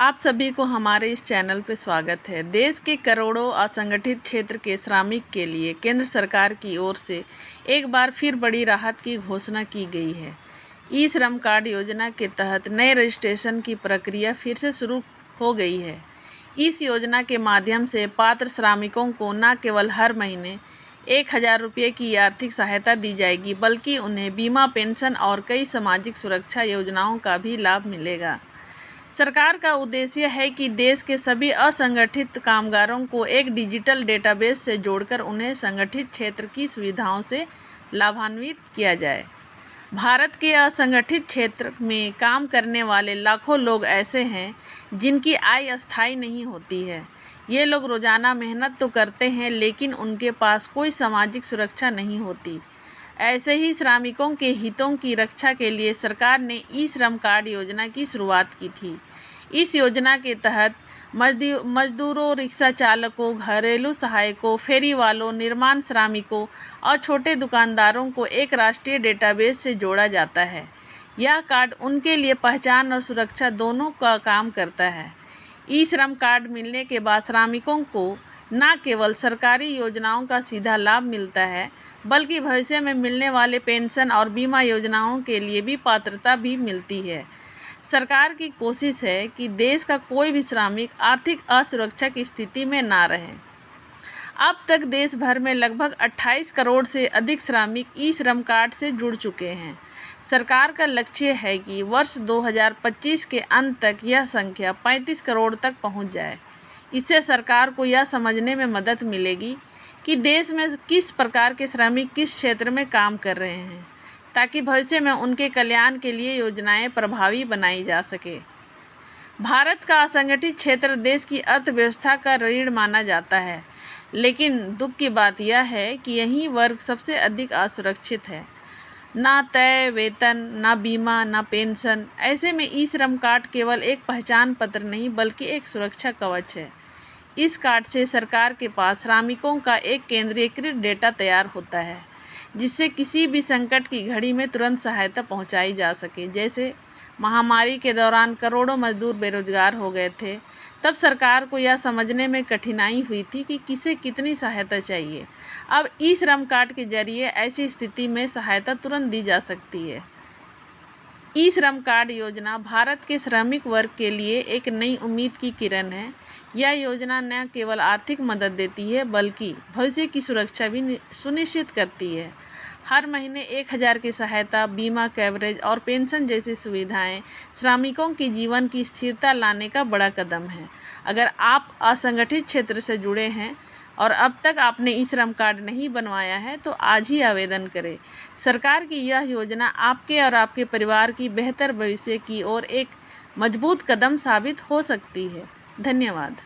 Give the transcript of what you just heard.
आप सभी को हमारे इस चैनल पर स्वागत है। देश के करोड़ों असंगठित क्षेत्र के श्रमिक के लिए केंद्र सरकार की ओर से एक बार फिर बड़ी राहत की घोषणा की गई है। ई श्रम कार्ड योजना के तहत नए रजिस्ट्रेशन की प्रक्रिया फिर से शुरू हो गई है। इस योजना के माध्यम से पात्र श्रमिकों को न केवल हर महीने 1000 रुपये की आर्थिक सहायता दी जाएगी, बल्कि उन्हें बीमा, पेंशन और कई सामाजिक सुरक्षा योजनाओं का भी लाभ मिलेगा। सरकार का उद्देश्य है कि देश के सभी असंगठित कामगारों को एक डिजिटल डेटाबेस से जोड़कर उन्हें संगठित क्षेत्र की सुविधाओं से लाभान्वित किया जाए। भारत के असंगठित क्षेत्र में काम करने वाले लाखों लोग ऐसे हैं जिनकी आय अस्थायी नहीं होती है। ये लोग रोज़ाना मेहनत तो करते हैं, लेकिन उनके पास कोई सामाजिक सुरक्षा नहीं होती। ऐसे ही श्रमिकों के हितों की रक्षा के लिए सरकार ने ई श्रम कार्ड योजना की शुरुआत की थी। इस योजना के तहत मजदूरों, रिक्शा चालकों, घरेलू सहायकों, फेरी वालों, निर्माण श्रमिकों और छोटे दुकानदारों को एक राष्ट्रीय डेटाबेस से जोड़ा जाता है। यह कार्ड उनके लिए पहचान और सुरक्षा दोनों का काम करता है। ई श्रम कार्ड मिलने के बाद श्रमिकों को न केवल सरकारी योजनाओं का सीधा लाभ मिलता है, बल्कि भविष्य में मिलने वाले पेंशन और बीमा योजनाओं के लिए भी पात्रता भी मिलती है। सरकार की कोशिश है कि देश का कोई भी श्रमिक आर्थिक असुरक्षा की स्थिति में ना रहे। अब तक देश भर में लगभग 28 करोड़ से अधिक श्रमिक ई श्रम कार्ड से जुड़ चुके हैं। सरकार का लक्ष्य है कि वर्ष 2025 के अंत तक यह संख्या 35 करोड़ तक पहुंच जाए। इससे सरकार को यह समझने में मदद मिलेगी कि देश में किस प्रकार के श्रमिक किस क्षेत्र में काम कर रहे हैं, ताकि भविष्य में उनके कल्याण के लिए योजनाएं प्रभावी बनाई जा सके। भारत का असंगठित क्षेत्र देश की अर्थव्यवस्था का रीढ़ माना जाता है, लेकिन दुख की बात यह है कि यही वर्ग सबसे अधिक असुरक्षित है। ना तय वेतन, ना बीमा, ना पेंशन। ऐसे में ई श्रम कार्ड केवल एक पहचान पत्र नहीं, बल्कि एक सुरक्षा कवच है। इस कार्ड से सरकार के पास श्रमिकों का एक केंद्रीकृत डेटा तैयार होता है, जिससे किसी भी संकट की घड़ी में तुरंत सहायता पहुंचाई जा सके। जैसे महामारी के दौरान करोड़ों मजदूर बेरोजगार हो गए थे, तब सरकार को यह समझने में कठिनाई हुई थी कि किसे कितनी सहायता चाहिए। अब ई श्रम कार्ड के जरिए ऐसी स्थिति में सहायता तुरंत दी जा सकती है। ई श्रम कार्ड योजना भारत के श्रमिक वर्ग के लिए एक नई उम्मीद की किरण है। यह योजना न केवल आर्थिक मदद देती है, बल्कि भविष्य की सुरक्षा भी सुनिश्चित करती है। हर महीने 1000 की सहायता, बीमा कवरेज और पेंशन जैसी सुविधाएं श्रमिकों के जीवन की स्थिरता लाने का बड़ा कदम है। अगर आप असंगठित क्षेत्र से जुड़े हैं और अब तक आपने ई श्रम कार्ड नहीं बनवाया है, तो आज ही आवेदन करें। सरकार की यह योजना आपके और आपके परिवार की बेहतर भविष्य की ओर एक मजबूत कदम साबित हो सकती है। धन्यवाद।